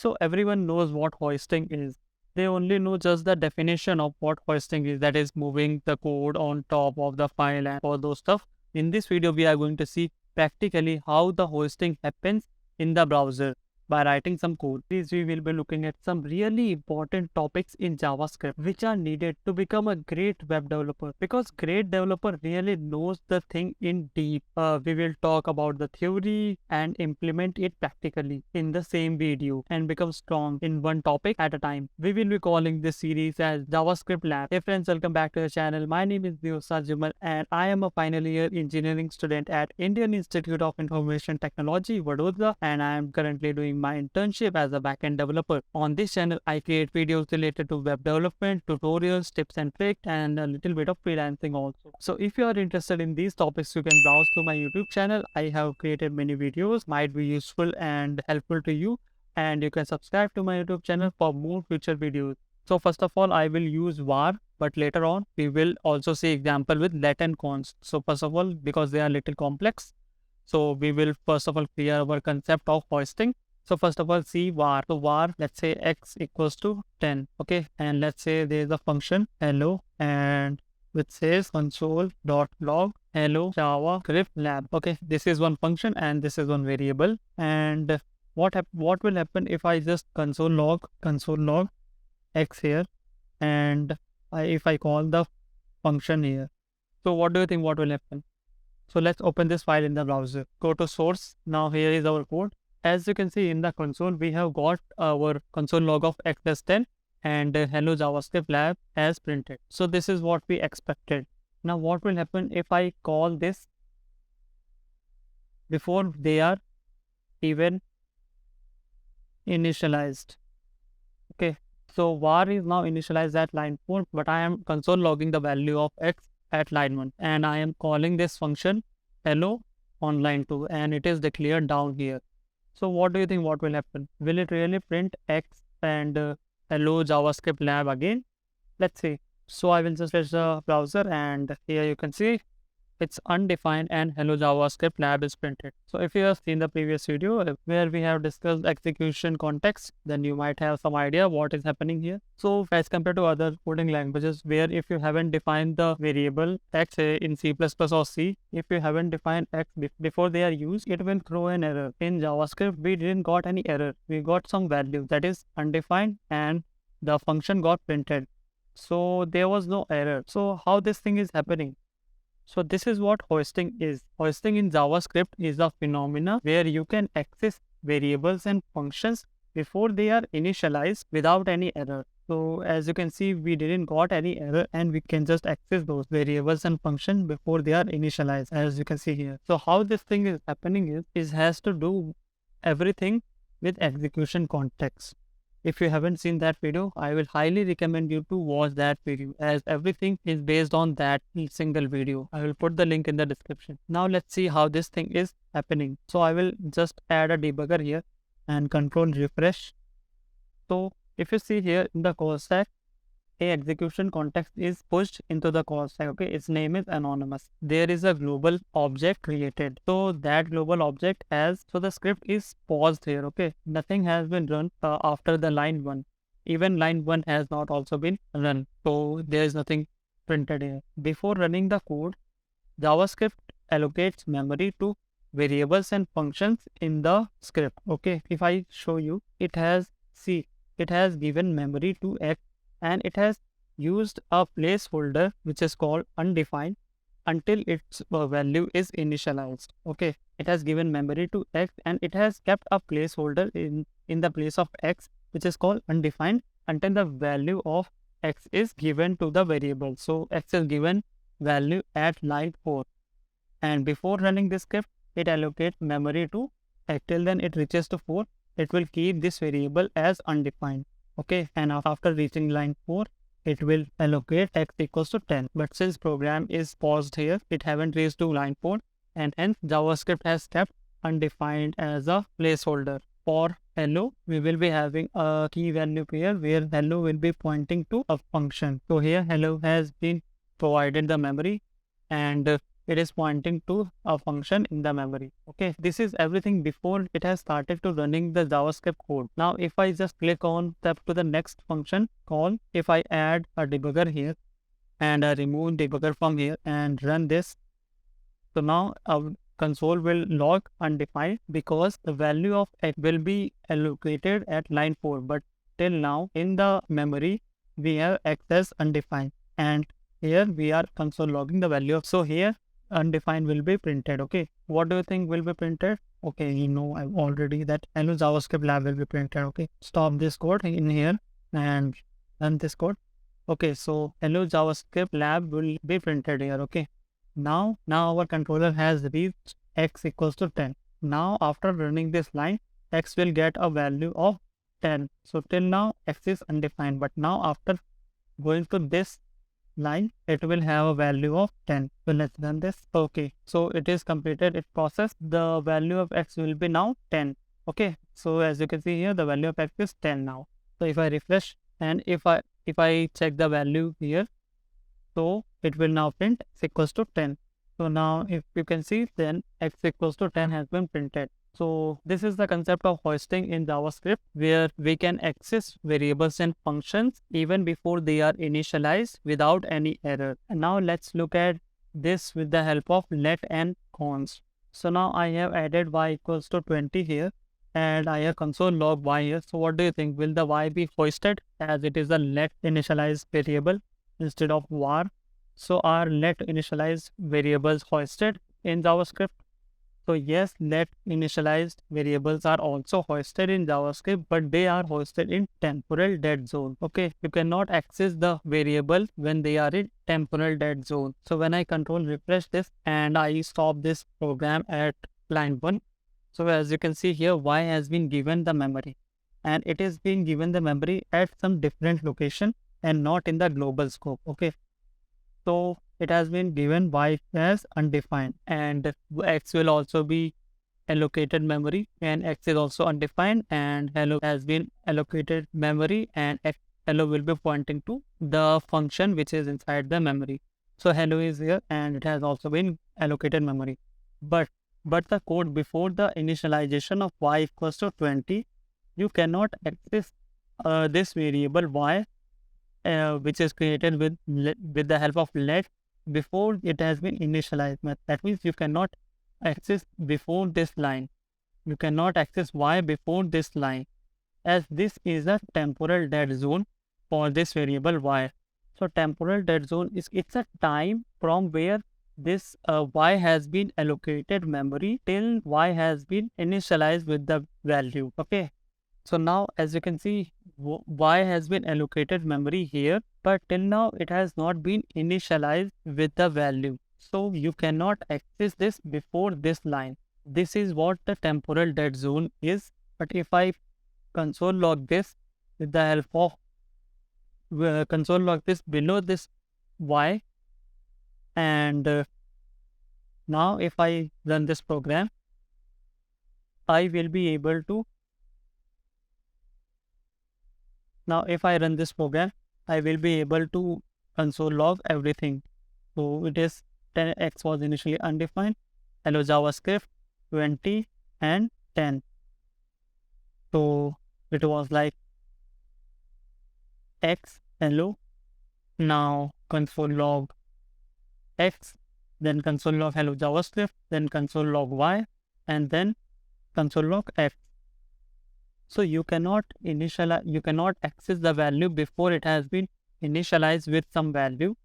So everyone knows what hoisting is. They only know just the definition of what hoisting is, that is moving the code on top of the file and all those stuff. In this video, we are going to see practically how the hoisting happens in the browser by writing some code. These we will be looking at some really important topics in JavaScript which are needed to become a great web developer, because great developer really knows the thing in deep. We will talk about the theory and implement it practically in the same video and become strong in one topic at a time. We will be calling this series as JavaScript Lab. Hey friends, welcome back to the channel. My name is Jumal and I am a final year engineering student at Indian Institute of Information Technology, Vadodara, and I am currently doing my internship as a backend developer. On this channel, I create videos related to web development, tutorials, tips and tricks, and a little bit of freelancing also. So if you are interested in these topics, you can browse through my YouTube channel. I have created many videos, might be useful and helpful to you, and you can subscribe to my YouTube channel for more future videos. So first of all, I will use var, but later on we will also see example with let and const. So first of all, because they are little complex, so we will first of all clear our concept of hoisting. So first of all, see var. So var, let's say x equals to 10. Okay. And let's say there is a function hello, and which says console.log hello JavaScript lab. Okay. This is one function and this is one variable. And what will happen if I just console log x here, and if I call the function here? So what do you think what will happen? So let's open this file in the browser. Go to source. Now here is our code. As you can see in the console, we have got our console log of x plus 10 and hello JavaScript lab as printed. So this is what we expected. Now what will happen if I call this before they are even initialized? Okay, so var is now initialized at line 4, but I am console logging the value of x at line 1, and I am calling this function hello on line 2, and it is declared down here. So what do you think what will happen? Will it really print x and hello JavaScript lab again? Let's see. So I will just refresh the browser, and here you can see it's undefined and hello JavaScript lab is printed. So if you have seen the previous video where we have discussed execution context, then you might have some idea what is happening here. So as compared to other coding languages where if you haven't defined the variable x in C++ or C, if you haven't defined x before they are used, it will throw an error. In JavaScript, we didn't got any error. We got some value that is undefined and the function got printed. So there was no error. So how this thing is happening? So this is what hoisting is. Hoisting in JavaScript is a phenomena where you can access variables and functions before they are initialized without any error. So as you can see, we didn't got any error and we can just access those variables and functions before they are initialized, as you can see here. So how this thing is happening is has to do everything with execution context. If you haven't seen that video, I will highly recommend you to watch that video, as everything is based on that single video. I will put the link in the description. Now let's see how this thing is happening. So I will just add a debugger here and control refresh. So if you see here in the call stack, a execution context is pushed into the call stack. Okay, its name is anonymous. There is a global object created. So that global object so the script is paused here. Okay, nothing has been run after the line 1. Even line 1 has not also been run. So there is nothing printed here. Before running the code, JavaScript allocates memory to variables and functions in the script. Okay, if I show you, it has given memory to x, and it has used a placeholder which is called undefined until its value is initialized. Okay, it has given memory to x and it has kept a placeholder in the place of x which is called undefined until the value of x is given to the variable. So x is given value at line 4, and before running this script, it allocates memory to x. Till then it reaches to 4, it will keep this variable as undefined. Okay, and after reaching line 4, it will allocate x equals to 10. But since program is paused here, it haven't reached to line 4, and hence JavaScript has kept undefined as a placeholder. For hello, we will be having a key value here where hello will be pointing to a function. So here hello has been provided the memory, and it is pointing to a function in the memory. Okay, this is everything before it has started to running the JavaScript code. Now if I just click on step to the next function call, if I add a debugger here and I remove debugger from here and run this, so now our console will log undefined because the value of x will be allocated at line 4, but till now in the memory we have x as undefined, and here we are console logging the value of, so here undefined will be printed. Okay, what do you think will be printed? Okay, you know I've already that hello JavaScript lab will be printed. Okay, stop this code in here and run this code. Okay, so hello JavaScript lab will be printed here. Okay, now our controller has reached x equals to 10. Now after running this line, x will get a value of 10. So till now x is undefined, but now after going to this line, it will have a value of 10. So let's run this. Okay, so it is completed, it processed. The value of x will be now 10. Okay, so as you can see here, the value of x is 10 now. So if I refresh and if I check the value here, so it will now print x equals to 10. So now if you can see, then x equals to 10 has been printed. So this is the concept of hoisting in JavaScript, where we can access variables and functions even before they are initialized without any error. And now let's look at this with the help of let and const. So now I have added y equals to 20 here and I have console log y here. So what do you think? Will the y be hoisted as it is a let initialized variable instead of var? So are let initialized variables hoisted in JavaScript? So yes, let initialized variables are also hoisted in JavaScript, but they are hoisted in temporal dead zone. Okay, you cannot access the variable when they are in temporal dead zone. So when I control refresh this and I stop this program at line 1, so as you can see here, y has been given the memory, and it is being given the memory at some different location and not in the global scope. Okay, so it has been given y as undefined, and x will also be allocated memory, and x is also undefined, and hello has been allocated memory, and hello will be pointing to the function which is inside the memory. So hello is here and it has also been allocated memory, but the code before the initialization of y equals to 20, you cannot access this variable y which is created with the help of let before it has been initialized. That means you cannot access before this line. You cannot access y before this line, as this is a temporal dead zone for this variable y. So temporal dead zone is, it's a time from where this y has been allocated memory till y has been initialized with the value. Okay, so now as you can see, y has been allocated memory here, but till now it has not been initialized with the value. So you cannot access this before this line. This is what the temporal dead zone is. But if I console log this with the help of console log this below this y, and now if I run this program, I will be able to, now if I run this program, I will be able to console log everything. So it is 10x was initially undefined, hello JavaScript 20 and 10. So it was like x hello, now console log x, then console log hello JavaScript, then console log y, and then console log x. So you cannot initialize, you cannot access the value before it has been initialized with some value,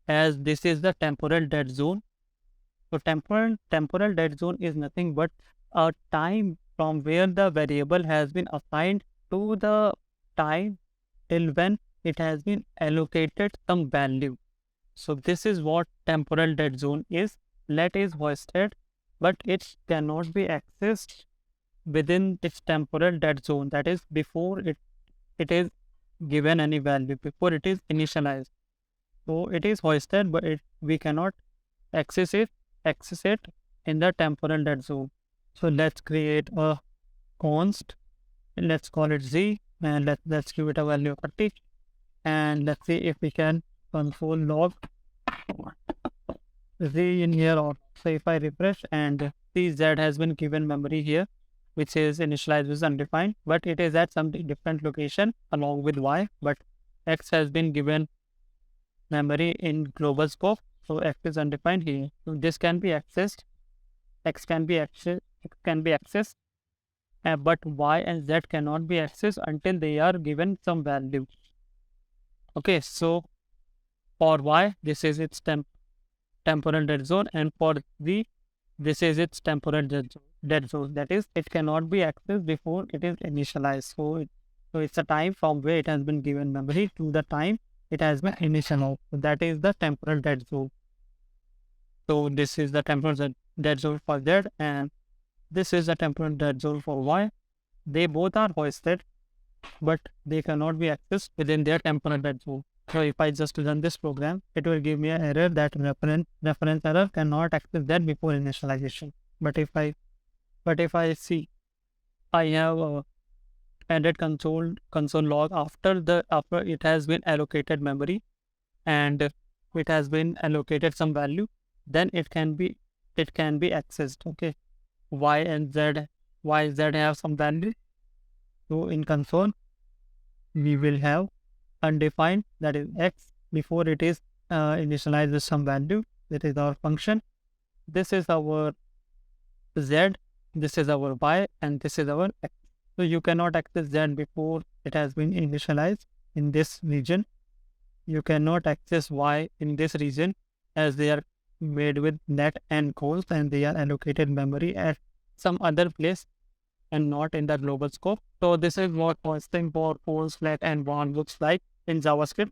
as this is the temporal dead zone. So temporal dead zone is nothing but a time from where the variable has been assigned to the time till when it has been allocated some value. So this is what temporal dead zone is. Let is hoisted, but it cannot be accessed within its temporal dead zone, that is before it is given any value, before it is initialized. So it is hoisted, but we cannot access it in the temporal dead zone. So let's create a const, and let's call it z, and let's give it a value of 30, and let's see if we can console log Z in here, or so if I refresh and see Z has been given memory here, which is initialized with undefined, but it is at some different location along with Y, but X has been given memory in global scope, so X is undefined here. So this can be accessed, X can be accessed, but Y and Z cannot be accessed until they are given some value. Okay, so for Y, this is its temporal dead zone, and for Z, this is its temporal dead zone. That is, it cannot be accessed before it is initialized. So it's a time from where it has been given memory to the time it has been initialized. So that is the temporal dead zone. So this is the temporal dead zone for Z, and this is the temporal dead zone for Y. They both are hoisted, but they cannot be accessed within their temporal dead zone. So if I just run this program, it will give me an error that reference error cannot access that before initialization. But if I see I have added console log after it has been allocated memory, and it has been allocated some value, then it can be accessed. Okay, y and z have some value. So in console we will have undefined, that is x, before it is initialized with some value, that is our function. This is our z, this is our y, and this is our x. So you cannot access z before it has been initialized in this region. You cannot access y in this region, as they are made with net and goals, and they are allocated memory at some other place and not in the global scope. So this is what hoisting for poles, flat, and bond looks like in JavaScript.